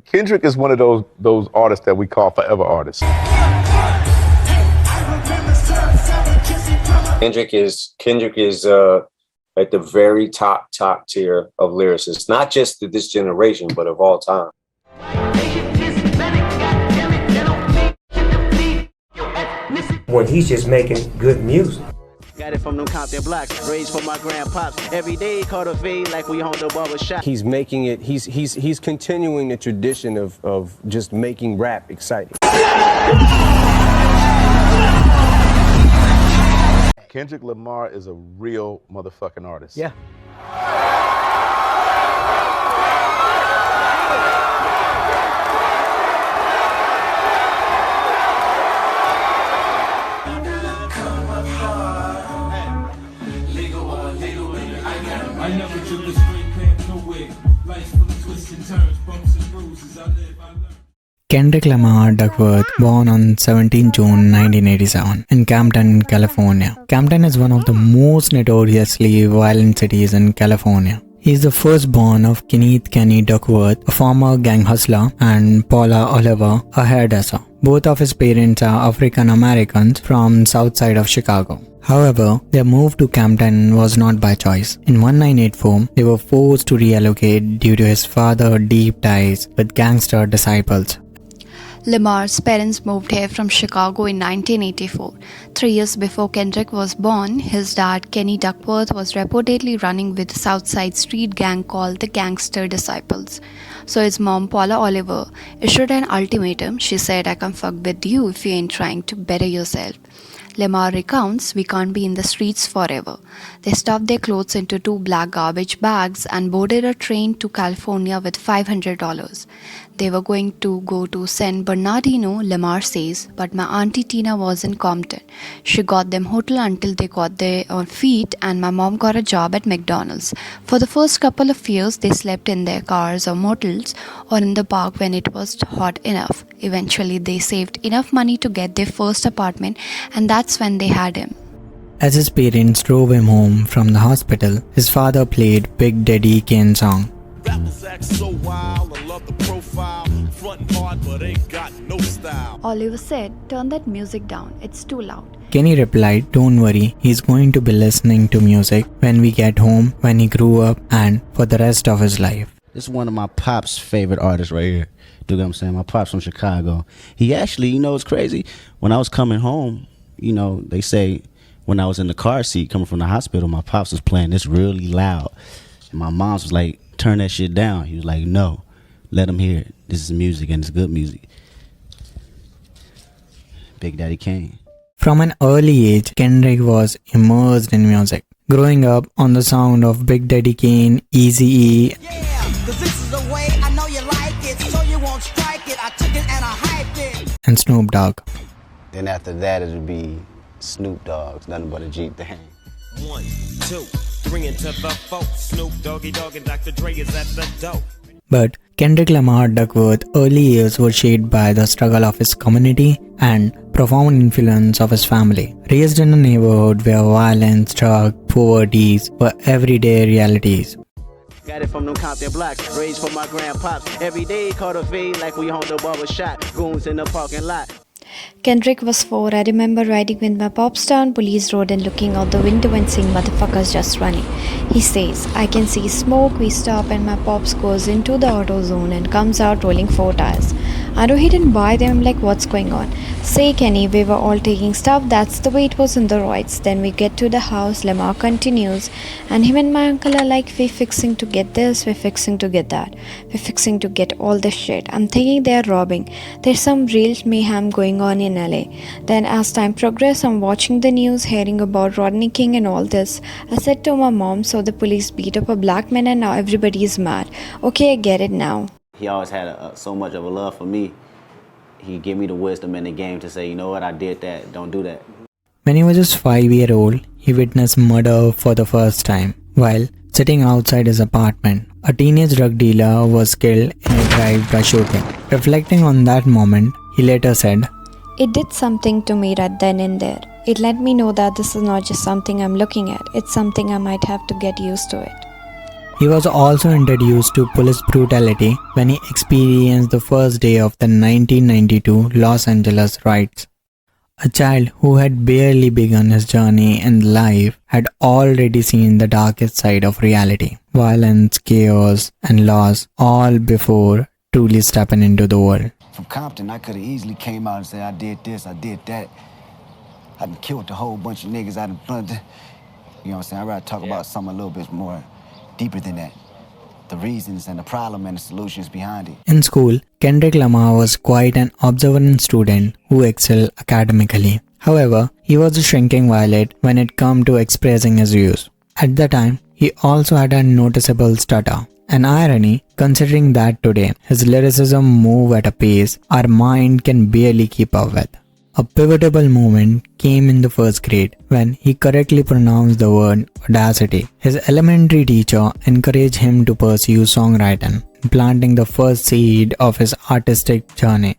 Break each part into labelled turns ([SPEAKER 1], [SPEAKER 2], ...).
[SPEAKER 1] Kendrick is one of those artists that we call forever artists.
[SPEAKER 2] Kendrick is at the very top tier of lyricists, not just of this generation, but of all time.
[SPEAKER 3] When he's just making good music.
[SPEAKER 4] Got it from them Compton blocks, raised for my grandpops. Every day caught a fade like we on the barber shop.
[SPEAKER 5] He's making it, he's continuing the tradition of just making rap exciting.
[SPEAKER 1] Kendrick Lamar is a real motherfucking artist.
[SPEAKER 5] Yeah.
[SPEAKER 6] I never took a straight path, no way. Life's full of twists and turns, bumps and bruises. I learn.
[SPEAKER 7] Kendrick Lamar Duckworth, born on 17 June 1987 in Compton, California. Compton is one of the most notoriously violent cities in California. He is the firstborn of Kenneth "Kenny" Duckworth, a former gang hustler, and Paula Oliver, a hairdresser. Both of his parents are African Americans from south side of Chicago. However, their move to Compton was not by choice. In 1984, they were forced to relocate due to his father's deep ties with gangster disciples.
[SPEAKER 8] Lamar's parents moved here from Chicago in 1984. 3 years before Kendrick was born, his dad, Kenny Duckworth, was reportedly running with a Southside street gang called the Gangster Disciples. So his mom, Paula Oliver, issued an ultimatum. She said, "I can fuck with you if you ain't trying to better yourself." Lamar recounts, "We can't be in the streets forever." They stuffed their clothes into 2 black garbage bags and boarded a train to California with $500. They were going to go to San Bernardino, Lamar says, but my auntie Tina was in Compton. She got them hotel until they got their own feet, and my mom got a job at McDonald's. For the first couple of years, they slept in their cars or motels or in the park when it was hot enough. Eventually, they saved enough money to get their first apartment, and that's when they had him.
[SPEAKER 7] As his parents drove him home from the hospital, his father played Big Daddy Kane song.
[SPEAKER 6] Rappers act so wild, I love the profile. Frontin' hard, but ain't got no style.
[SPEAKER 8] Oliver said, "Turn that music down, it's too loud."
[SPEAKER 7] Kenny replied, "Don't worry, he's going to be listening to music when we get home, when he grew up, and for the rest of his life."
[SPEAKER 9] This is one of my pop's favorite artists right here. You know what I'm saying? My pop's from Chicago. He actually, it's crazy. When I was coming home, they say when I was in the car seat coming from the hospital, my pops was playing this really loud. And my mom's was like, "Turn that shit down." He was like, "No, let him hear it. This is music and it's good music." Big Daddy Kane.
[SPEAKER 7] From an early age, Kendrick was immersed in music. Growing up on the sound of Big Daddy Kane, Xikey and Snoop Dogg.
[SPEAKER 9] Then after that, it would be Snoop Dogg's Nothing But a Jeep Thing.
[SPEAKER 6] 1, 2, 3 into the 4. Snoop Doggy Dogg and Dr. Dre is at the door.
[SPEAKER 7] But Kendrick Lamar Duckworth's early years were shaped by the struggle of his community and profound influence of his family. Raised in a neighborhood where violence, drugs, poverty were everyday realities.
[SPEAKER 4] Got it from them Compton blocks, raised for my grandpops. Every day caught a fade like we on the barber shop. Goons in the parking lot.
[SPEAKER 8] Kendrick was 4. I remember riding with my pops down Police Road and looking out the window and seeing motherfuckers just running. He says, "I can see smoke." We stop and my pops goes into the auto zone and comes out rolling 4 tires. I know he didn't buy them. I'm like, "What's going on?" "Say, Kenny, we were all taking stuff. That's the way it was in the rights." Then we get to the house, Lamar continues, and him and my uncle are like, "We're fixing to get this, we're fixing to get that. We're fixing to get all this shit." I'm thinking they're robbing. There's some real mayhem going on in LA. Then as time progressed, I'm watching the news, hearing about Rodney King and all this. I said to my mom, "So the police beat up a black man and now everybody is mad. Okay, I get it now."
[SPEAKER 9] He always had so much of a love for me. He gave me the wisdom in the game to say, "You know what, I did that, don't do that."
[SPEAKER 7] When he was just 5-year-old, he witnessed murder for the first time. While sitting outside his apartment, a teenage drug dealer was killed in a drive-by shooting. Reflecting on that moment, he later said,
[SPEAKER 8] "It did something to me right then and there. It let me know that this is not just something I'm looking at, it's something I might have to get used to it."
[SPEAKER 7] He was also introduced to police brutality when he experienced the first day of the 1992 Los Angeles riots. A child who had barely begun his journey in life had already seen the darkest side of reality, violence, chaos, and loss, all before truly stepping into the world.
[SPEAKER 10] From Compton, I could have easily came out and said, I did this, I did that. I done killed a whole bunch of niggas. You know what I'm saying? I'd rather talk about something a little bit more deeper than that. The reasons and the problem and the solutions behind it.
[SPEAKER 7] In school, Kendrick Lamar was quite an observant student who excelled academically. However, he was a shrinking violet when it came to expressing his views. At the time, he also had a noticeable stutter. An irony, considering that today his lyricism moves at a pace our mind can barely keep up with. A pivotal moment came in the first grade when he correctly pronounced the word audacity. His elementary teacher encouraged him to pursue songwriting, planting the first seed of his artistic journey.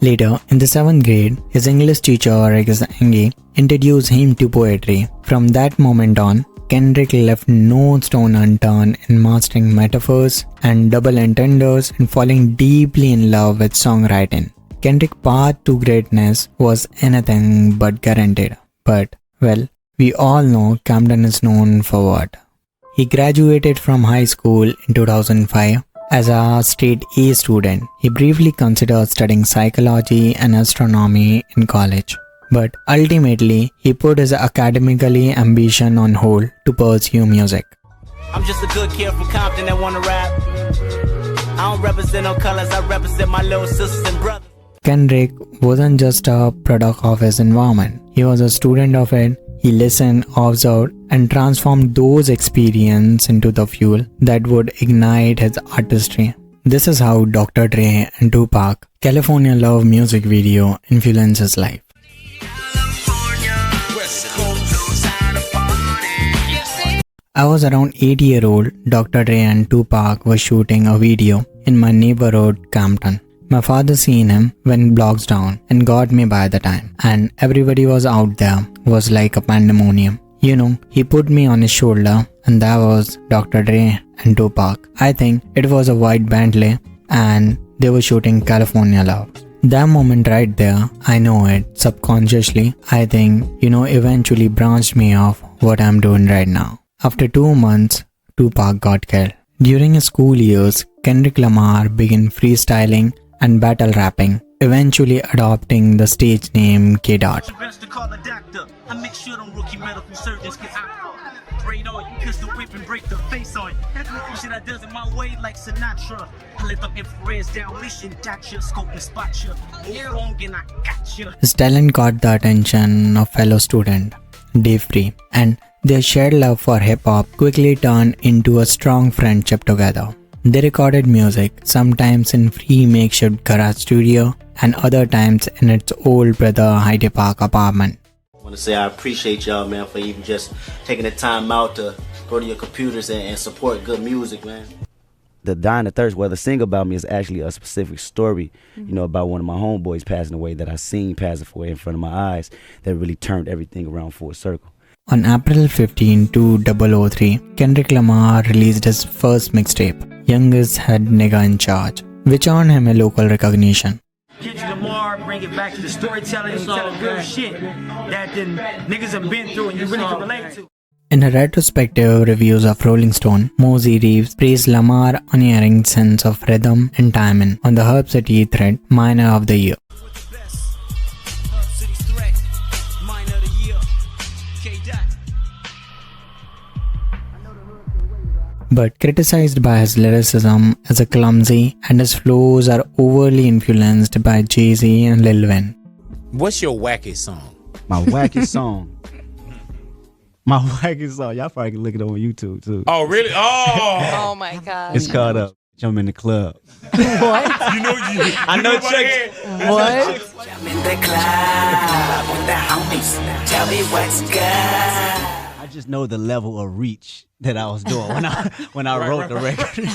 [SPEAKER 7] Later, in the 7th grade, his English teacher Xikey N introduced him to poetry. From that moment on, Kendrick left no stone unturned in mastering metaphors and double entendres and falling deeply in love with songwriting. Kendrick's path to greatness was anything but guaranteed. But, well, we all know Compton is known for what. He graduated from high school in 2005 as a straight A student. He briefly considered studying psychology and astronomy in college. But ultimately, he put his academically ambition on hold to pursue music.
[SPEAKER 4] I'm just a good kid from Compton that wanna rap. I don't represent no colors, I represent my little sisters and brothers.
[SPEAKER 7] Kendrick wasn't just a product of his environment. He was a student of it. He listened, observed, and transformed those experiences into the fuel that would ignite his artistry. This is how Dr. Dre and Tupac, California Love music video influenced his life. I was around 8-year-old. Dr. Dre and Tupac were shooting a video in my neighborhood, Compton. My father seen him when blocks down and got me by the time, and everybody was out there, was like a pandemonium. You know, he put me on his shoulder and that was Dr. Dre and Tupac. I think it was a white Bentley and they were shooting California Love. That moment right there, I know it subconsciously, I think, eventually branched me off what I'm doing right now. After 2 months, Tupac got killed. During his school years, Kendrick Lamar began freestyling and battle rapping, eventually adopting the stage name M.A.A.d. His talent caught the attention of fellow student, Dave Free, and their shared love for hip-hop quickly turned into a strong friendship together. They recorded music, sometimes in free makeshift garage studio and other times in its old brother Hyde Park apartment.
[SPEAKER 11] I want to say I appreciate y'all, man, for even just taking the time out to go to your computers and support good music, man.
[SPEAKER 9] The Dying of Thirst, well, the single about me is actually a specific story, about one of my homeboys passing away that I seen passing away in front of my eyes that really turned everything around full circle.
[SPEAKER 7] On April 15, 2003, Kendrick Lamar released his first mixtape, Youngest Head Nigga in Charge, which earned him a local recognition.
[SPEAKER 12] Kendrick Lamar, bring it back to the storytelling, telling real shit that then niggas have been through and you really can relate to.
[SPEAKER 7] In her retrospective reviews of Rolling Stone, Mosey Reeves praised Lamar's unerring sense of rhythm and timing on the Herb City thread Minor of the Year. But criticized by his lyricism as a clumsy and his flows are overly influenced by Jay-Z and Lil Wayne.
[SPEAKER 13] What's your wackest song?
[SPEAKER 9] My wackest song? My wackest song? Y'all probably can look it up on YouTube too.
[SPEAKER 13] Oh, really? Oh!
[SPEAKER 14] Oh my God.
[SPEAKER 9] It's called I'm in the Club.
[SPEAKER 14] What?
[SPEAKER 13] I know
[SPEAKER 14] chicks. What?
[SPEAKER 15] I'm in the club with the homies. Tell me what's good.
[SPEAKER 9] I just know the level of reach that I was doing when I wrote the record.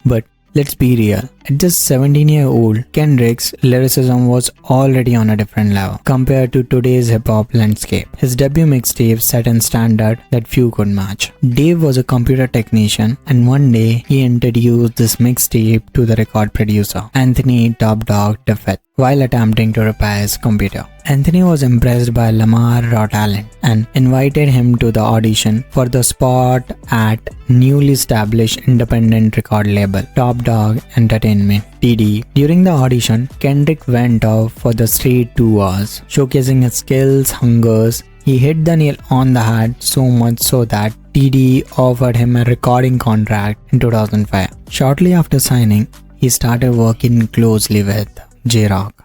[SPEAKER 7] But Let's be real. At just 17-year-old, Kendrick's lyricism was already on a different level compared to today's hip-hop landscape. His debut mixtape set a standard that few could match. Dave was a computer technician, and one day he introduced this mixtape to the record producer, Anthony Top Dog DeFith, while attempting to repair his computer. Anthony was impressed by Lamar's raw talent and invited him to the audition for the spot at newly established independent record label, Top Dog Entertainment, TD. During the audition, Kendrick went off for the straight 2 hours, showcasing his skills, hungers. He hit the nail on the head so much so that TD offered him a recording contract in 2005. Shortly after signing, he started working closely with J-Rock.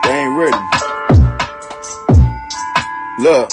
[SPEAKER 16] They ain't ready. Look.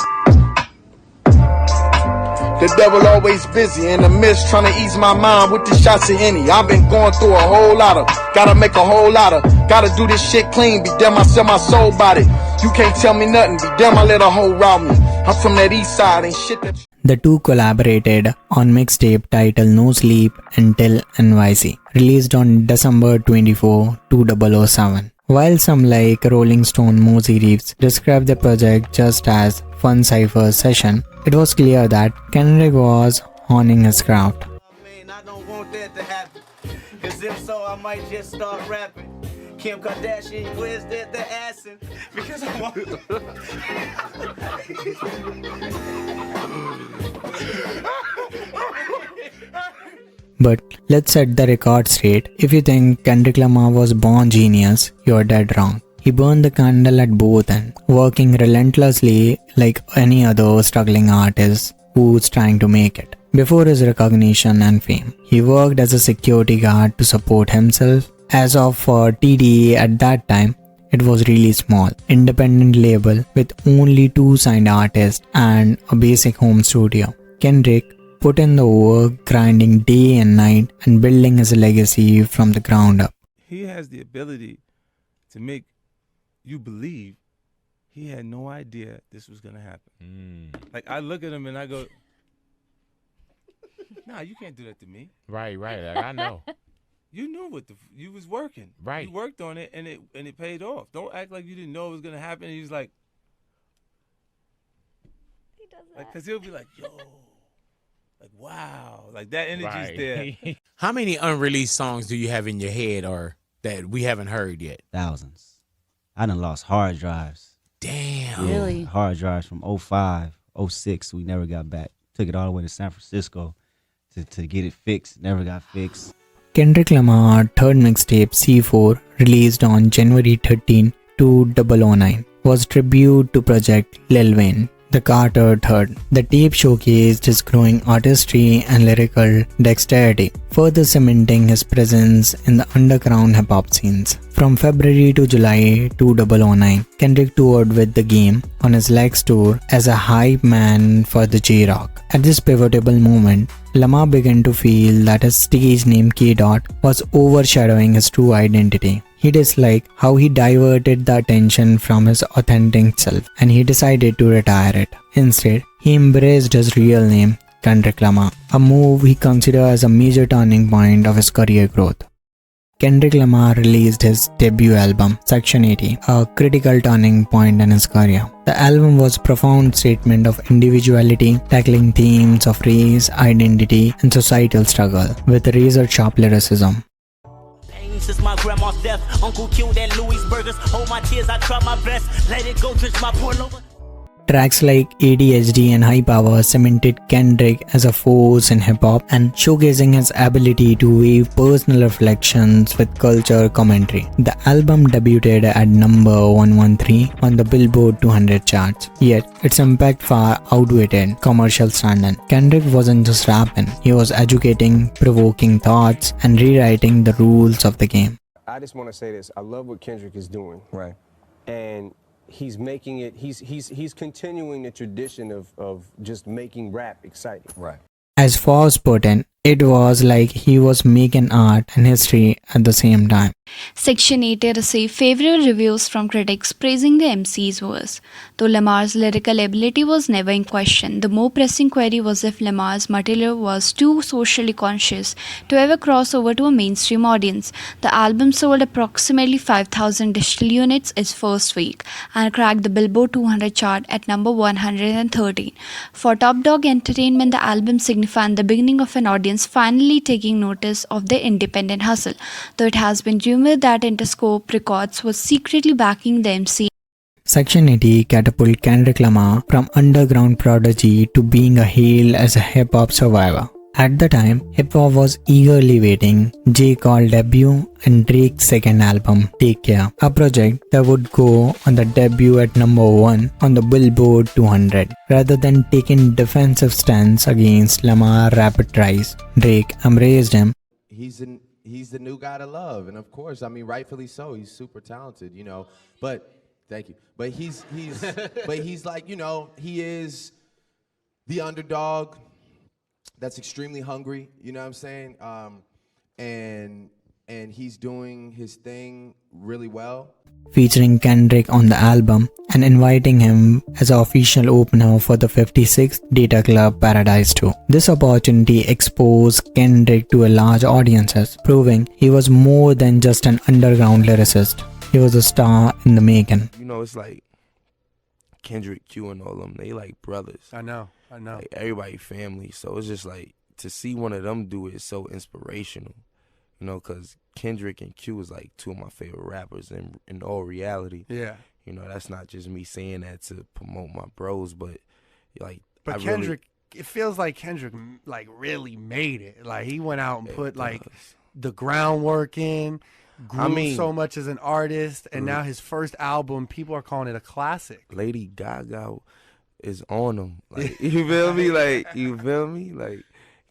[SPEAKER 16] The devil always busy in the midst trying to ease my mind with the shots of any. I've been going through a whole lot of, gotta make a whole lot of, gotta do this shit clean, be damn I sell my soul body. You can't tell me nothing, be damn I let a hoe rob me. I'm from that east side and shit that.
[SPEAKER 7] The two collaborated on mixtape titled No Sleep Until NYC, released on December 24, 2007. While some like Rolling Stone Mosey Reeves described the project just as fun cypher session, it was clear that Kendrick was honing his craft.
[SPEAKER 4] I don't want that to happen, cause if so I might just start rapping. Kim Kardashian, where's that the assin? Because I want
[SPEAKER 7] But let's set the record straight. If you think Kendrick Lamar was born genius, you're dead wrong. He burned the candle at both ends, working relentlessly like any other struggling artist who's trying to make it. Before his recognition and fame, he worked as a security guard to support himself. As of for TDA at that time, it was really small, independent label with only 2 signed artists and a basic home studio. Kendrick put in the work, grinding day and night and building his legacy from the ground up.
[SPEAKER 6] He has the ability to make you believe he had no idea this was gonna happen. Like I look at him and I go, nah, you can't do that to me.
[SPEAKER 13] Right. Like, I know.
[SPEAKER 6] You knew what you was working.
[SPEAKER 13] Right.
[SPEAKER 6] You worked on it and it paid off. Don't act like you didn't know it was gonna happen. And he was like,
[SPEAKER 14] He does that.
[SPEAKER 6] like, cause he'll be like, yo, like wow, like that energy's there.
[SPEAKER 13] How many unreleased songs do you have in your head or that we haven't heard yet?
[SPEAKER 9] Thousands. I done lost hard drives.
[SPEAKER 13] Damn.
[SPEAKER 9] Yeah,
[SPEAKER 14] Really?
[SPEAKER 9] hard drives from 05, 06. We never got back. Took it all the way to San Francisco to get it fixed. Never got fixed.
[SPEAKER 7] Kendrick Lamar's third mixtape C4, released on January 13, 2009, was tribute to Project Lil Wayne, the Carter III. The tape showcased his growing artistry and lyrical dexterity, further cementing his presence in the underground hip-hop scenes. From February to July 2009, Kendrick toured with The Game on his Legs tour as a hype man for the J-Rock. At this pivotal moment, Lamar began to feel that his stage name K-Dot was overshadowing his true identity. He disliked how he diverted the attention from his authentic self, and he decided to retire it. Instead, he embraced his real name, Kendrick Lamar, a move he considered as a major turning point of his career growth. Kendrick Lamar released his debut album, Section 80, a critical turning point in his career. The album was a profound statement of individuality, tackling themes of race, identity, and societal struggle with razor-sharp lyricism.
[SPEAKER 4] since my grandma's death. Uncle killed at Louis Burgers. Hold my tears, I try my best. Let it go, drench my porn over.
[SPEAKER 7] Tracks like ADHD and High Power cemented Kendrick as a force in hip-hop and showcasing his ability to weave personal reflections with culture commentary. The album debuted at number 113 on the Billboard 200 charts, yet its impact far outweighed commercial standard. Kendrick wasn't just rapping, he was educating, provoking thoughts, and rewriting the rules of the game.
[SPEAKER 5] I just want to say this, I love what Kendrick is doing. Right. And he's making it, he's continuing the tradition of just making rap exciting. Right.
[SPEAKER 7] As Foz put in, it was like he was making art and history at the same time.
[SPEAKER 8] Section 8 received favorable reviews from critics praising the MC's verse. Though Lamar's lyrical ability was never in question, the more pressing query was if Lamar's material was too socially conscious to ever cross over to a mainstream audience. The album sold approximately 5,000 digital units its first week and cracked the Billboard 200 chart at number 113. For Top Dog Entertainment, the album signified the beginning of an audience finally taking notice of their independent hustle, though it has been rumored that Interscope Records was secretly backing the MC.
[SPEAKER 7] Section 80 catapulted Kendrick Lamar from underground prodigy to being hailed as a hip-hop survivor. At the time, hip-hop was eagerly waiting J. Cole debut and Drake's second album, Take Care, a project that would go on the debut at number 1 on the Billboard 200. Rather than taking defensive stance against Lamar's rapid rise, Drake embraced him.
[SPEAKER 17] He's the new guy to love, and of course, I mean, rightfully so. He's super talented, you know. But thank you. But he's but he's like, you know, he is the underdog that's extremely hungry. You know what I'm saying? And he's doing his thing really well.
[SPEAKER 7] Featuring Kendrick on the album and inviting him as an official opener for the 56th Data Club Paradise Tour. This opportunity exposed Kendrick to a large audiences, proving he was more than just an underground lyricist. He was a star in the making.
[SPEAKER 6] You know, it's like Kendrick, Q, and all them, they like brothers.
[SPEAKER 18] I know.
[SPEAKER 6] Like everybody family. So it's just like, to see one of them do it is so inspirational. You know, because Kendrick and Q is like two of my favorite rappers in all reality.
[SPEAKER 18] Yeah.
[SPEAKER 6] You know, that's not just me saying that to promote my bros, but like.
[SPEAKER 18] But Kendrick, it feels like Kendrick like really made it. Like he went out and put like the groundwork in, grew so much as an artist, and now his first album, people are calling it a classic.
[SPEAKER 6] Lady Gaga is on him. Like, you feel me? Like, you feel me? Like,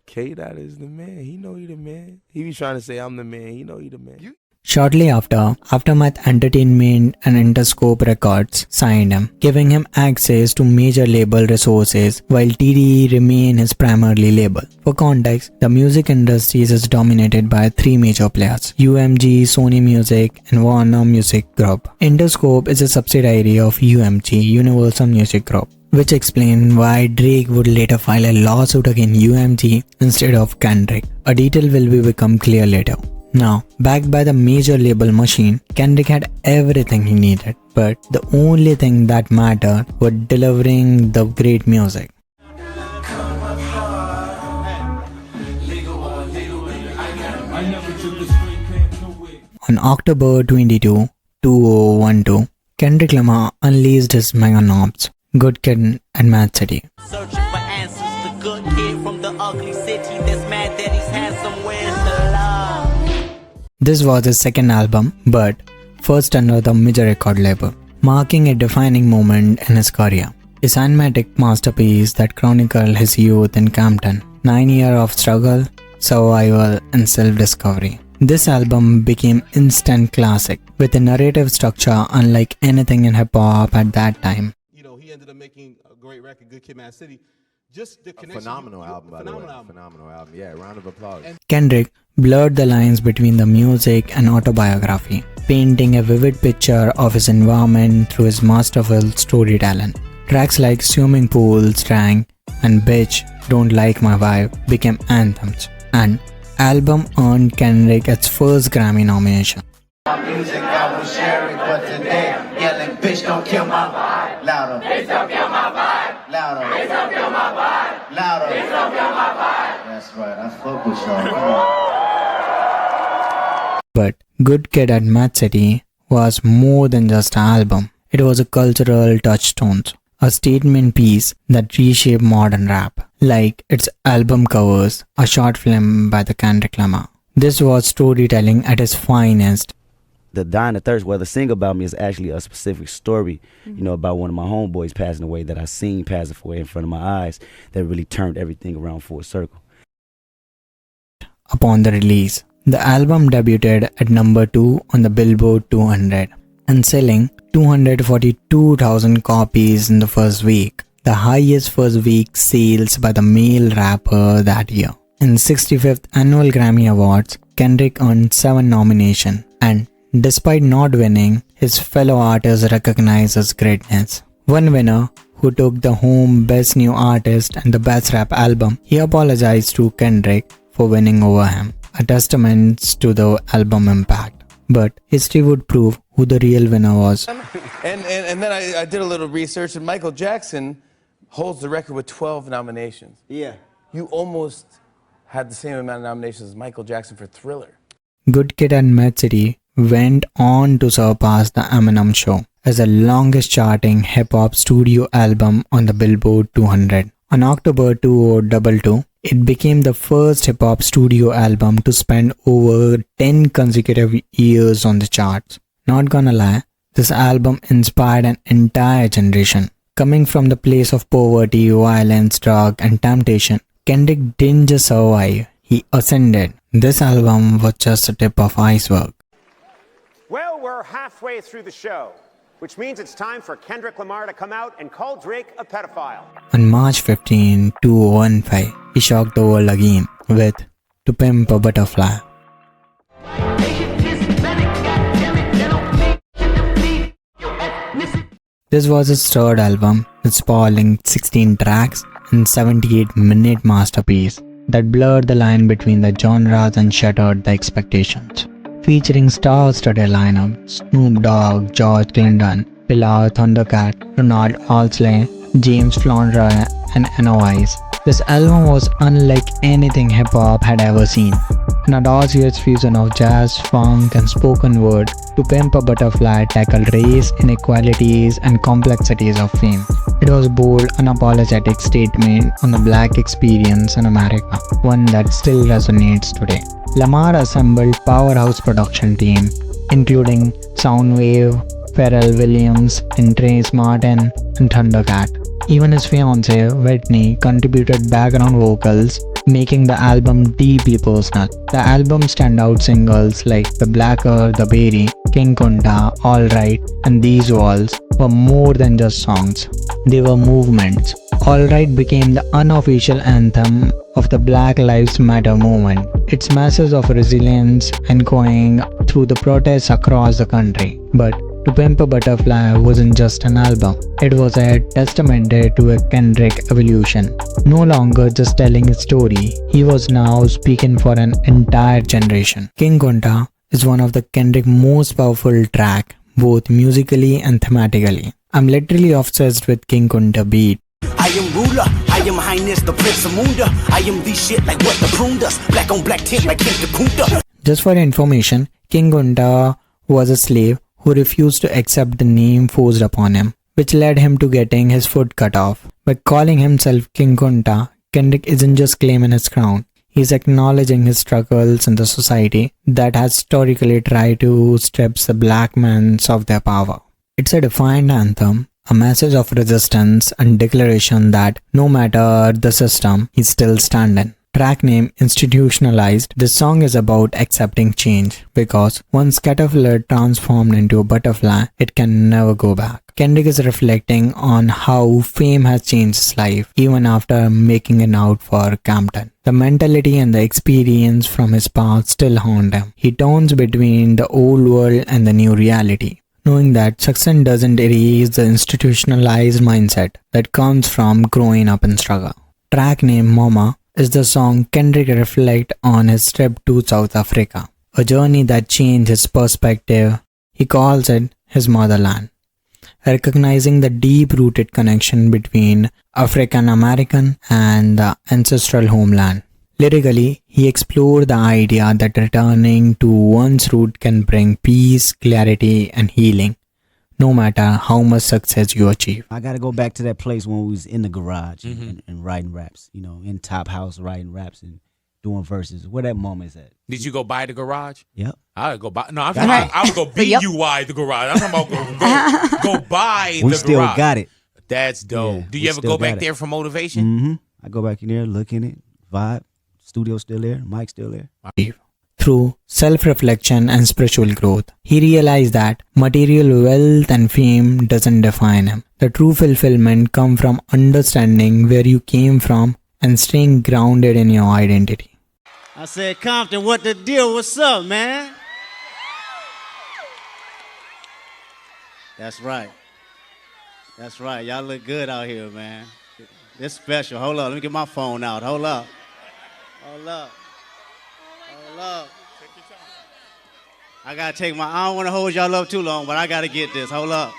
[SPEAKER 6] K-Dot is the man. He know he the man. He be trying to say I'm the man. He know he the man.
[SPEAKER 7] Shortly after, Aftermath Entertainment and Interscope Records signed him, giving him access to major label resources while TDE remained his primary label. For context, the music industry is dominated by 3 major players: UMG, Sony Music, and Warner Music Group. Interscope is a subsidiary of UMG, Universal Music Group, which explains why Drake would later file a lawsuit against UMG instead of Kendrick. A detail will become clear later. Now, backed by the major label machine, Kendrick had everything he needed, but the only thing that mattered was delivering the great music. On October 22, 2012, Kendrick Lamar unleashed his mega knobs, Good Kid and m.A.A.d.
[SPEAKER 4] Searching for answers, the good kid from the ugly city that's mad that he's handsome. Where's the love?
[SPEAKER 7] This was his second album, but first under the major record label, marking a defining moment in his career. A cinematic masterpiece that chronicled his youth in Compton, 9 years of struggle, survival, and self-discovery. This album became instant classic, with a narrative structure unlike anything in hip-hop at that time.
[SPEAKER 19] You know, he ended up making a great record, Good Kid, m.A.A.d. Just the connection.
[SPEAKER 17] Phenomenal album, by the way. Phenomenal album. Yeah, round of applause.
[SPEAKER 7] Kendrick blurred the lines between the music and autobiography, painting a vivid picture of his environment through his masterful storytelling. Tracks like Swimming Pool, Strang, and Bitch, Don't Like My Vibe became anthems, and album earned Kendrick its first Grammy nomination.
[SPEAKER 15] Music I was sharing, but today yelling, bitch, don't kill my vibe. Louder. Bitch, don't kill my vibe. Louder. Bitch, don't kill my vibe. Louder. Bitch, don't kill my vibe. That's right, I fuck with y'all. Come on.
[SPEAKER 7] But Good Kid and m.A.A.d was more than just an album. It was a cultural touchstone, a statement piece that reshaped modern rap, like its album covers, a short film by the Kendrick Lamar. This was storytelling at its finest.
[SPEAKER 9] The Dying of Thirst, well, the single about me is actually a specific story, you know, about one of my homeboys passing away that I seen pass away in front of my eyes that really turned everything around full circle.
[SPEAKER 7] Upon the release, the album debuted at number 2 on the Billboard 200 and selling 242,000 copies in the first week, the highest first week sales by the male rapper that year. In 65th Annual Grammy Awards, Kendrick earned 7 nominations and Despite not winning, his fellow artists recognize his greatness. One winner, who took the home Best New Artist and the Best Rap Album, he apologized to Kendrick for winning over him, a testament to the album impact. But history would prove who the real winner was.
[SPEAKER 20] And then I did a little research, and Michael Jackson holds the record with 12 nominations.
[SPEAKER 10] Yeah.
[SPEAKER 20] You almost had the same amount of nominations as Michael Jackson for Thriller.
[SPEAKER 7] Good Kid and M.A.A.d went on to surpass the Eminem Show as the longest charting hip-hop studio album on the Billboard 200. On October 2022, it became the first hip-hop studio album to spend over 10 consecutive years on the charts. Not gonna lie, this album inspired an entire generation. Coming from the place of poverty, violence, drug, and temptation, Kendrick didn't just survive, he ascended. This album was just the tip of iceberg.
[SPEAKER 21] Well, we're halfway through the show, which means it's time for Kendrick Lamar to come out and call Drake a pedophile.
[SPEAKER 7] On March 15, 2015, he shocked the world again with To Pimp a Butterfly. This was his third album, with sprawling 16 tracks and 78-minute masterpiece that blurred the line between the genres and shattered the expectations. Featuring star-studded lineup, Snoop Dogg, George Clinton, Pilar Thundercat, Ronald Halsley, James Flandre, and NOIs. This album was unlike anything hip-hop had ever seen. An audacious fusion of jazz, funk, and spoken word, To Pimp a Butterfly tackled race, inequalities, and complexities of fame. It was a bold, unapologetic statement on the black experience in America, one that still resonates today. Lamar assembled powerhouse production team, including Soundwave, Pharrell Williams, and Trace Martin, and Thundercat. Even his fiancée, Whitney, contributed background vocals, making the album deeply personal. The album's standout singles like The Blacker, The Berry, King Kunta, Alright, and These Walls were more than just songs. They were movements. Alright became the unofficial anthem of the Black Lives Matter movement, its message of resilience echoing through the protests across the country. But To Pimp a Butterfly wasn't just an album, it was a testament to a Kendrick evolution. No longer just telling his story, he was now speaking for an entire generation. King Kunta is one of the Kendrick most powerful track, both musically and thematically. I'm literally obsessed with King Kunta beat.
[SPEAKER 4] I am ruler, I am highness, the prince of Munda. I am this shit like what the prune does. Black on black tint like Kendrick Kunta.
[SPEAKER 7] Just for information, King Kunta was a slave who refused to accept the name forced upon him, which led him to getting his foot cut off. By calling himself King Kunta, Kendrick isn't just claiming his crown, he's acknowledging his struggles in the society that has historically tried to strip the black men of their power. It's a defiant anthem, a message of resistance and declaration that no matter the system, he's still standing. Track name Institutionalized, this song is about accepting change because once caterpillar transformed into a butterfly, it can never go back. Kendrick is reflecting on how fame has changed his life even after making it out for Compton. The mentality and the experience from his past still haunt him. He turns between the old world and the new reality, knowing that success doesn't erase the institutionalized mindset that comes from growing up in struggle. Track name Mama is the song Kendrick reflects on his trip to South Africa, a journey that changed his perspective. He calls it his motherland, recognizing the deep-rooted connection between African American and the ancestral homeland. Lyrically, he explored the idea that returning to one's root can bring peace, clarity, and healing, no matter how much success you achieve.
[SPEAKER 9] I gotta go back to that place when we was in the garage and writing raps, you know, in Top House writing raps and doing verses. Where that moment is at.
[SPEAKER 13] Did you go buy the garage?
[SPEAKER 9] Yep.
[SPEAKER 13] I would go buy. No, I would go BUI the garage. I'm talking about go buy the garage.
[SPEAKER 9] We still got it.
[SPEAKER 13] That's dope.
[SPEAKER 9] Yeah,
[SPEAKER 13] Do you ever go back there for motivation?
[SPEAKER 9] Mm-hmm. I go back in there, look in it, vibe. Studio still there, mic still there.
[SPEAKER 7] Through self-reflection and spiritual growth, he realized that material wealth and fame doesn't define him. The true fulfillment comes from understanding where you came from and staying grounded in your identity.
[SPEAKER 22] I said, Compton, what the deal? What's up, man?
[SPEAKER 15] That's right. That's right. Y'all look good out here, man. It's special. Hold up. Let me get my phone out. Hold up. Hold up. Hold up. I gotta take I don't want to hold y'all up too long, but I gotta get this. Hold up.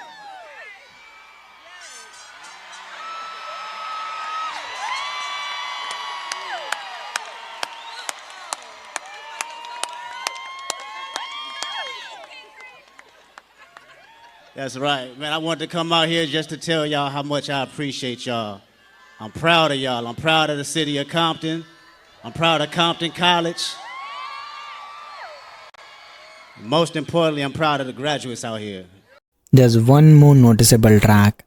[SPEAKER 15] That's right. Man, I wanted to come out here just to tell y'all how much I appreciate y'all. I'm proud of y'all. I'm proud of the city of Compton. I'm proud of Compton College. Most importantly, I'm proud of the graduates out here.
[SPEAKER 7] There's one more noticeable track,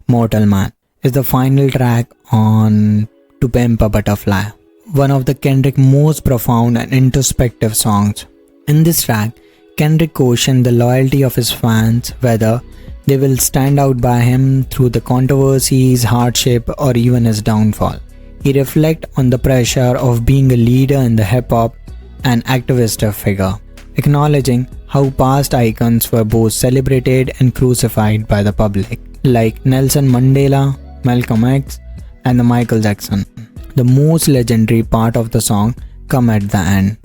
[SPEAKER 7] Mortal Man, is the final track on To Pimp a Butterfly, one of the Kendrick most profound and introspective songs. In this track, Kendrick cautioned the loyalty of his fans, whether they will stand out by him through the controversies, hardship, or even his downfall. He reflects on the pressure of being a leader in the hip-hop and activist figure, acknowledging how past icons were both celebrated and crucified by the public, like Nelson Mandela, Malcolm X, and the Michael Jackson. The most legendary part of the song comes at the end.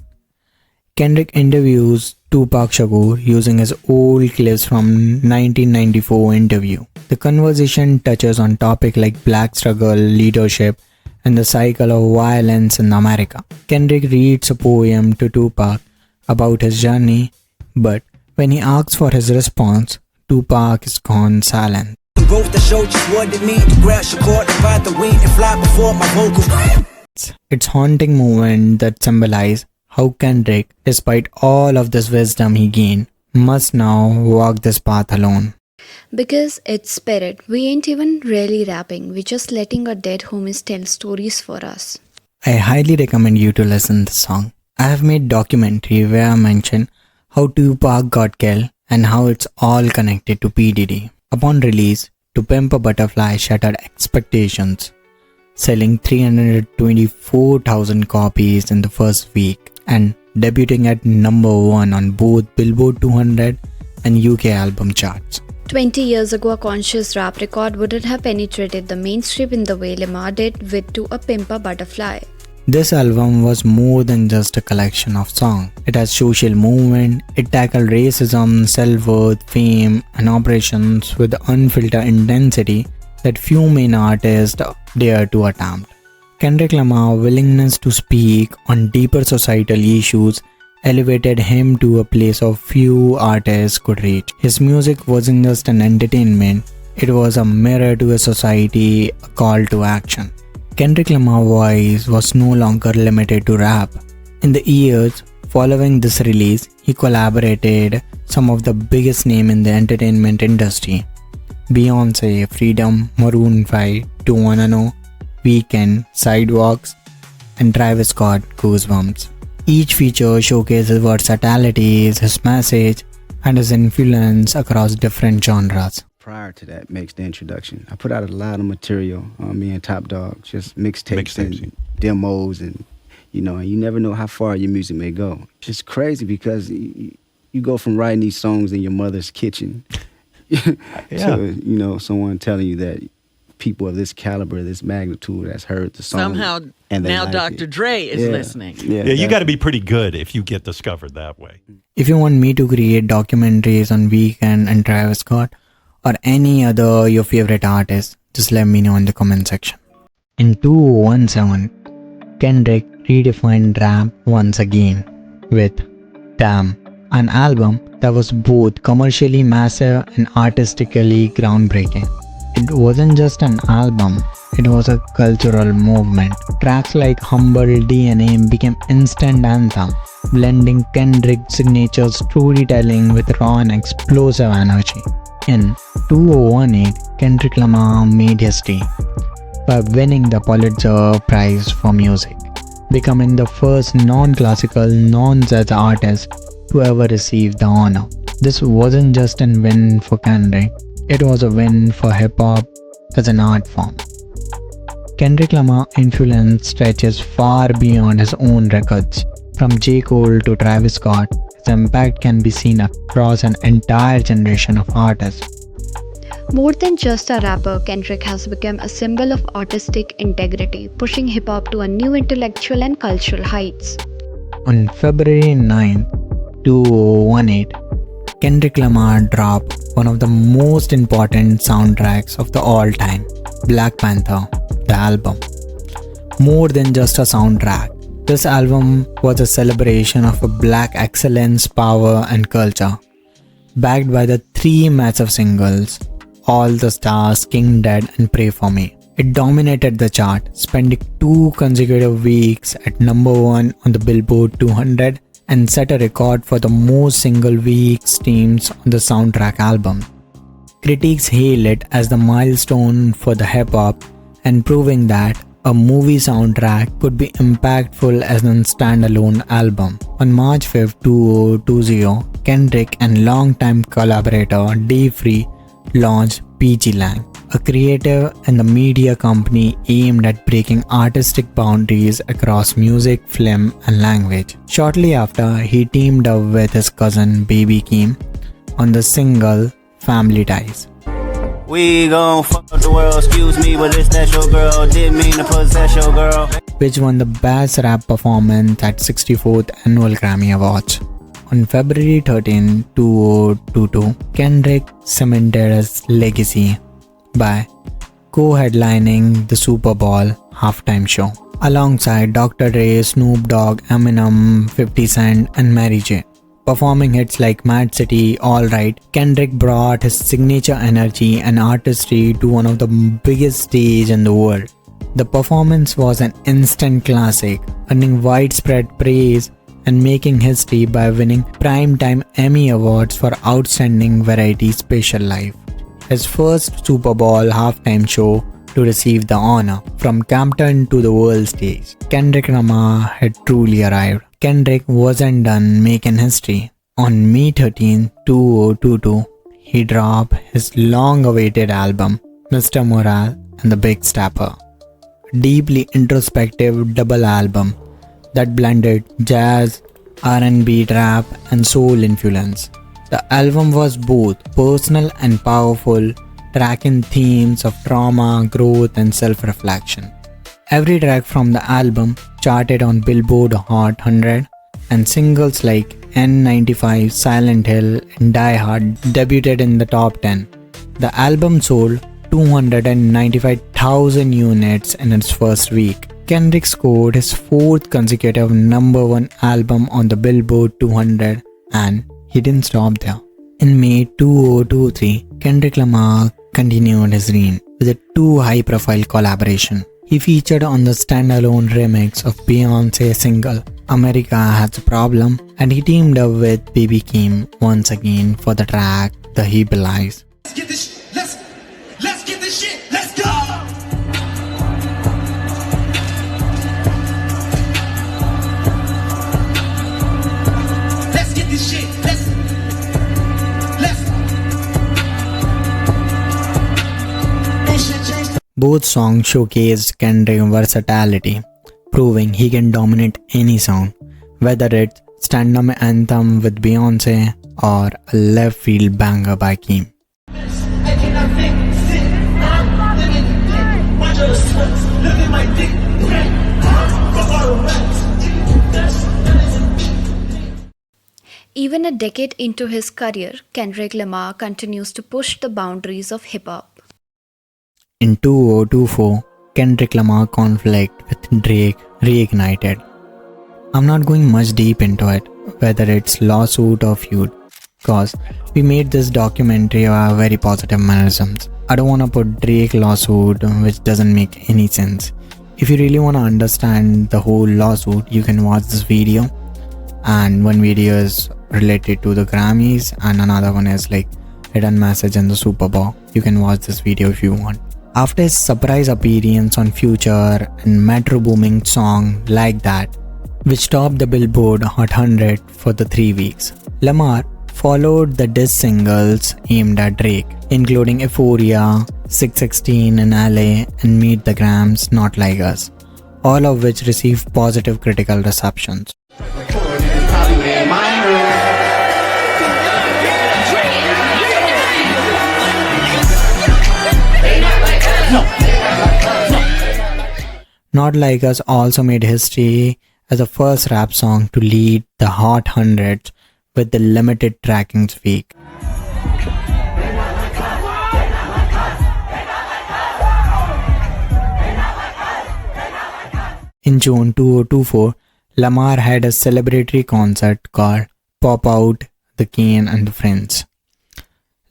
[SPEAKER 7] Kendrick interviews Tupac Shakur using his old clips from 1994 interview. The conversation touches on topics like black struggle, leadership, and the cycle of violence in America. Kendrick reads a poem to Tupac about his journey, but when he asks for his response, Tupac is gone silent. It's haunting moment that symbolize how Kendrick, despite all of this wisdom he gained, must now walk this path alone.
[SPEAKER 8] Because it's spirit, we ain't even really rapping, we're just letting our dead homies tell stories for us.
[SPEAKER 7] I highly recommend you to listen to the song. I have made documentary where I mention how Tupac got killed and how it's all connected to P. Diddy. Upon release, To Pimp a Butterfly shattered expectations, selling 324,000 copies in the first week and debuting at number 1 on both Billboard 200 and UK album charts.
[SPEAKER 8] 20 years ago, a conscious rap record wouldn't have penetrated the mainstream in the way M.A.A.d did with To a Pimp a Butterfly.
[SPEAKER 7] This album was more than just a collection of songs. It has social movement, it tackled racism, self-worth, fame, and operations with unfiltered intensity that few main artists dare to attempt. Kendrick Lamar's willingness to speak on deeper societal issues elevated him to a place of few artists could reach. His music wasn't just an entertainment, it was a mirror to a society, a call to action. Kendrick Lamar's voice was no longer limited to rap. In the years following this release, he collaborated some of the biggest names in the entertainment industry: Beyonce, Freedom, Maroon 5, 2 Weeknd, Sidewalks, and Travis Scott, Goosebumps. Each feature showcases versatility, his message, and his influence across different genres.
[SPEAKER 9] Prior to that makes the introduction, I put out a lot of material on me and Top Dog, just mixtapes and demos, and you never know how far your music may go. It's just crazy because you go from writing these songs in your mother's kitchen to someone telling you that people of this caliber, this magnitude, has heard the song.
[SPEAKER 14] Somehow
[SPEAKER 9] and
[SPEAKER 14] now
[SPEAKER 9] like
[SPEAKER 14] Dr. Dre is listening.
[SPEAKER 2] Yeah, you got to be pretty good if you get discovered that way.
[SPEAKER 7] If you want me to create documentaries on Weeknd and Travis Scott or any other your favorite artist, just let me know in the comment section. In 2017, Kendrick redefined rap once again with Damn, an album that was both commercially massive and artistically groundbreaking. It wasn't just an album, it was a cultural movement. Tracks like Humble DNA became instant anthem, blending Kendrick's signature storytelling with raw and explosive energy. In 2018, Kendrick Lamar made history by winning the Pulitzer Prize for music, becoming the first non-classical, non-jazz artist to ever receive the honor. This wasn't just a win for Kendrick, it was a win for hip-hop as an art form. Kendrick Lamar's influence stretches far beyond his own records. From J. Cole to Travis Scott, his impact can be seen across an entire generation of artists.
[SPEAKER 8] More than just a rapper, Kendrick has become a symbol of artistic integrity, pushing hip hop to a new intellectual and cultural heights.
[SPEAKER 7] On February 9, 2018, Kendrick Lamar dropped one of the most important soundtracks of the all time, Black Panther, the album. More than just a soundtrack, this album was a celebration of a black excellence, power, and culture. Backed by the three massive singles, All the Stars, King Dead, and Pray For Me. It dominated the chart, spending 2 consecutive weeks at number 1 on the Billboard 200 and set a record for the most single week streams on the soundtrack album. Critics hail it as the milestone for the hip-hop and proving that a movie soundtrack could be impactful as a standalone album. On March 5, 2020, Kendrick and longtime collaborator Dave Free launched PG Lang, a creative and the media company aimed at breaking artistic boundaries across music, film, and language. Shortly after, he teamed up with his cousin Baby Keem on the single Family Ties.
[SPEAKER 11] We gon' fuck up the world, excuse me, but it's that your girl. Didn't mean to possess your girl.
[SPEAKER 7] Which won the Best Rap Performance at 64th Annual Grammy Awards. On February 13, 2022, Kendrick cemented his legacy by co-headlining the Super Bowl halftime show alongside Dr. Dre, Snoop Dogg, Eminem, 50 Cent, and Mary J. Performing hits like Mad City, Alright, Kendrick brought his signature energy and artistry to one of the biggest stages in the world. The performance was an instant classic, earning widespread praise and making history by winning Primetime Emmy Awards for Outstanding Variety Special Live. His first Super Bowl halftime show to receive the honor. From Compton to the world stage, Kendrick Lamar had truly arrived. Kendrick wasn't done making history. On May 13, 2022, he dropped his long-awaited album, Mr. Morale and the Big Stepper. A deeply introspective double album that blended jazz, R&B, rap, and soul influence. The album was both personal and powerful, tracking themes of trauma, growth, and self-reflection. Every track from the album charted on Billboard Hot 100, and singles like N95, Silent Hill, and Die Hard debuted in the top 10. The album sold 295,000 units in its first week. Kendrick scored his 4th consecutive number 1 album on the Billboard 200, and he didn't stop there. In May 2023, Kendrick Lamar continued his reign with a 2 high-profile collaboration. He featured on the standalone remix of Beyonce's single America Has a Problem, and he teamed up with Baby Keem once again for the track The Hebrew Eyes.
[SPEAKER 15] Let's get this shit, let's go! Let's get this shit, let's
[SPEAKER 7] Both songs showcased Kendrick's versatility, proving he can dominate any song, whether it's stand-up anthem with Beyonce or a left-field banger by Keem.
[SPEAKER 8] Even a decade into his career, Kendrick Lamar continues to push the boundaries of hip-hop.
[SPEAKER 7] In 2024, Kendrick Lamar conflict with Drake reignited. I'm not going much deep into it, whether it's lawsuit or feud, cause we made this documentary via very positive mannerisms. I don't wanna put Drake lawsuit which doesn't make any sense. If you really wanna understand the whole lawsuit, you can watch this video. And one video is related to the Grammys and another one is like hidden message in the Super Bowl. You can watch this video if you want. After his surprise appearance on Future and Metro Booming song Like That, which topped the Billboard Hot 100 for the 3 weeks, Lamar followed the diss singles aimed at Drake, including Euphoria, 616 in LA, and Meet the Grams, Not Like Us, all of which received positive critical receptions. Not Like Us also made history as the first rap song to lead the Hot 100 with the limited trackings week. In June 2024, Lamar had a celebratory concert called Pop Out, The Kane and the Friends.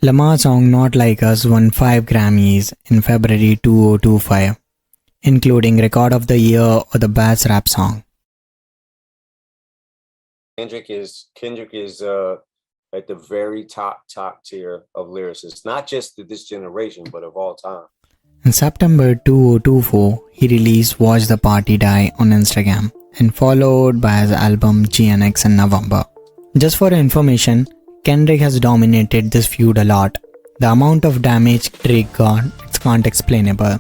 [SPEAKER 7] Lamar's song Not Like Us won 5 Grammys in February 2025, including Record of the Year or the Best Rap Song.
[SPEAKER 3] Kendrick is at the very top tier of lyricists, not just of this generation, but of all time.
[SPEAKER 7] In September 2024, he released Watch the Party Die on Instagram and followed by his album GNX in November. Just for information, Kendrick has dominated this feud a lot. The amount of damage Drake got, it's can't explainable.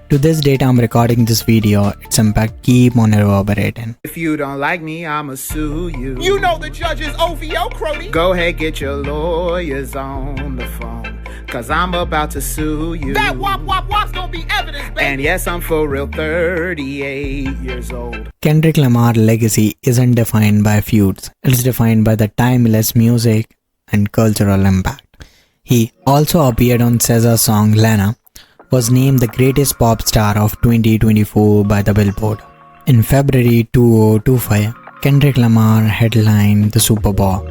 [SPEAKER 7] To this date I'm recording this video, its impact keep on reverberating.
[SPEAKER 22] If you don't like me, I'ma sue you.
[SPEAKER 23] You know the judge is OVO, Crody.
[SPEAKER 22] Go ahead, get your lawyers on the phone, cause I'm about to sue you.
[SPEAKER 23] That wop's gonna be evidence, baby.
[SPEAKER 22] And yes, I'm for real 38 years old.
[SPEAKER 7] Kendrick Lamar's legacy isn't defined by feuds, it's defined by the timeless music and cultural impact. He also appeared on SZA's song Lana, was named the greatest pop star of 2024 by the Billboard. In February 2025, Kendrick Lamar headlined the Super Bowl,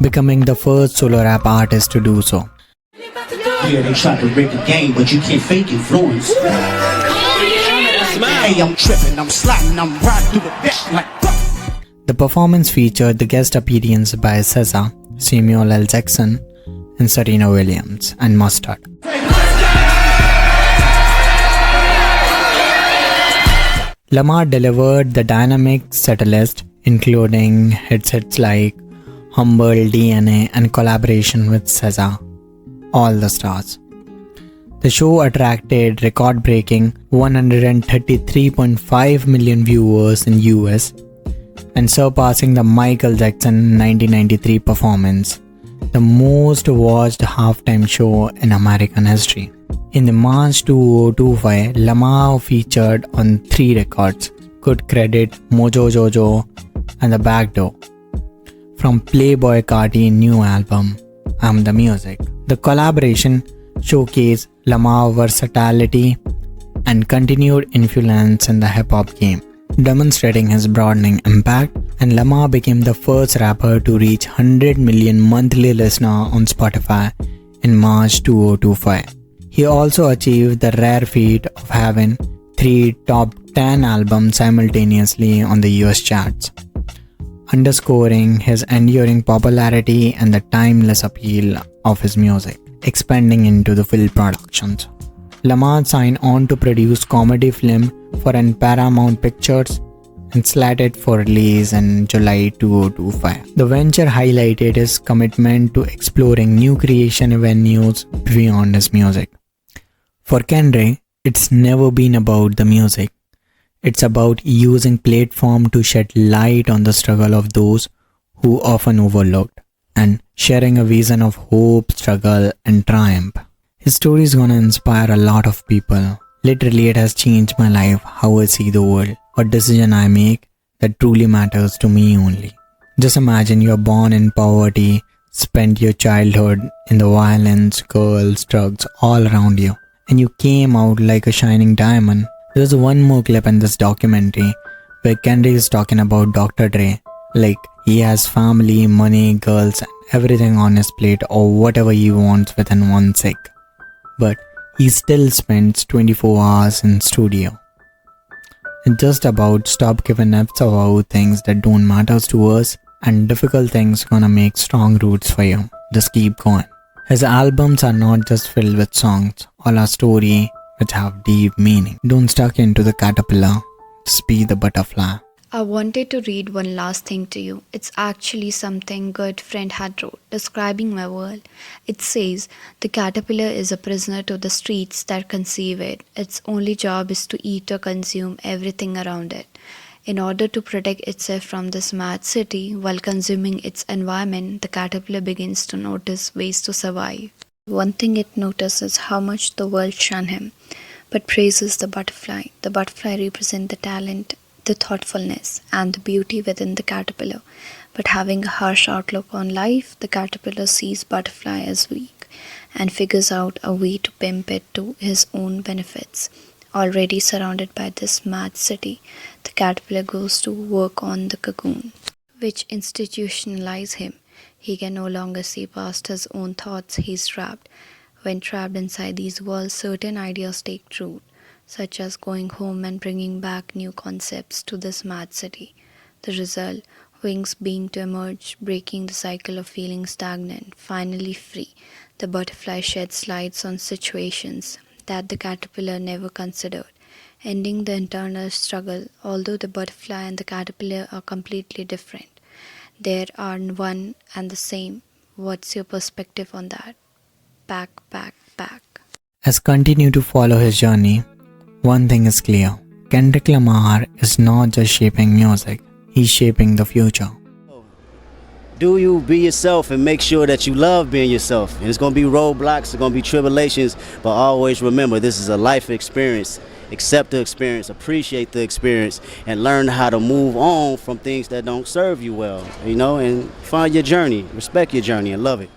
[SPEAKER 7] becoming the first solo rap artist to do so.
[SPEAKER 24] Yeah, they try to break the game, but you can't fake influence. Hey, I'm tripping, I'm sliding, I'm riding through the back like.
[SPEAKER 7] The performance featured the guest appearance by SZA, Samuel L. Jackson, and Serena Williams, and Mustard. Lamar delivered the dynamic setlist, including hits like Humble, DNA, and collaboration with SZA, all the stars. The show attracted record-breaking 133.5 million viewers in US and surpassing the Michael Jackson 1993 performance, the most watched halftime show in American history. In the March 2025, Lamar featured on 3 records, Good Credit, Mojo Jojo, and The Backdoor, from Playboi Carti's new album, I'm the Music. The collaboration showcased Lamar's versatility and continued influence in the hip-hop game, demonstrating his broadening impact, and Lamar became the first rapper to reach 100 million monthly listeners on Spotify in March 2025. He also achieved the rare feat of having 3 top 10 albums simultaneously on the US charts, underscoring his enduring popularity and the timeless appeal of his music, expanding into the film productions. Lamar signed on to produce comedy film for Paramount Pictures and slated for release in July 2025. The venture highlighted his commitment to exploring new creation avenues beyond his music. For Kendrick, it's never been about the music. It's about using platform to shed light on the struggle of those who often overlooked and sharing a vision of hope, struggle, and triumph. His story is gonna inspire a lot of people. Literally, it has changed my life, how I see the world, what decision I make that truly matters to me only. Just imagine you're born in poverty, spent your childhood in the violence, girls, drugs all around you, and you came out like a shining diamond. There's one more clip in this documentary where Kendrick is talking about Dr. Dre, like he has family, money, girls, and everything on his plate or whatever he wants within one sec. But he still spends 24 hours in studio. It's just about stop giving F's about things that don't matter to us, and difficult things gonna make strong roots for you. Just keep going. His albums are not just filled with songs, all are story which have deep meaning. Don't stuck into the caterpillar, just be the butterfly.
[SPEAKER 8] I wanted to read one last thing to you. It's actually something good friend had wrote, describing my world. It says, the caterpillar is a prisoner to the streets that conceive it. Its only job is to eat or consume everything around it. In order to protect itself from this mad city while consuming its environment, the caterpillar begins to notice ways to survive. One thing it notices is how much the world shun him. but praises the butterfly. The butterfly represents the talent, the thoughtfulness, and the beauty within the caterpillar. But having a harsh outlook on life, the caterpillar sees butterfly as weak and figures out a way to pimp it to his own benefits. Already surrounded by this mad city, the caterpillar goes to work on the cocoon, which institutionalizes him. He can no longer see past his own thoughts. He's trapped. When trapped inside these walls, certain ideas take root, such as going home and bringing back new concepts to this mad city. The result, wings being to emerge, breaking the cycle of feeling stagnant, finally free. The butterfly sheds lights on situations that the caterpillar never considered, ending the internal struggle. Although the butterfly and the caterpillar are completely different, they are one and the same. What's your perspective on that? Pack.
[SPEAKER 7] As continue to follow his journey, one thing is clear. Kendrick Lamar is not just shaping music, he's shaping the future.
[SPEAKER 9] Do you be yourself and make sure that you love being yourself. And it's going to be roadblocks, it's going to be tribulations, but always remember this is a life experience. Accept the experience, appreciate the experience, and learn how to move on from things that don't serve you well, and find your journey, respect your journey, and love it.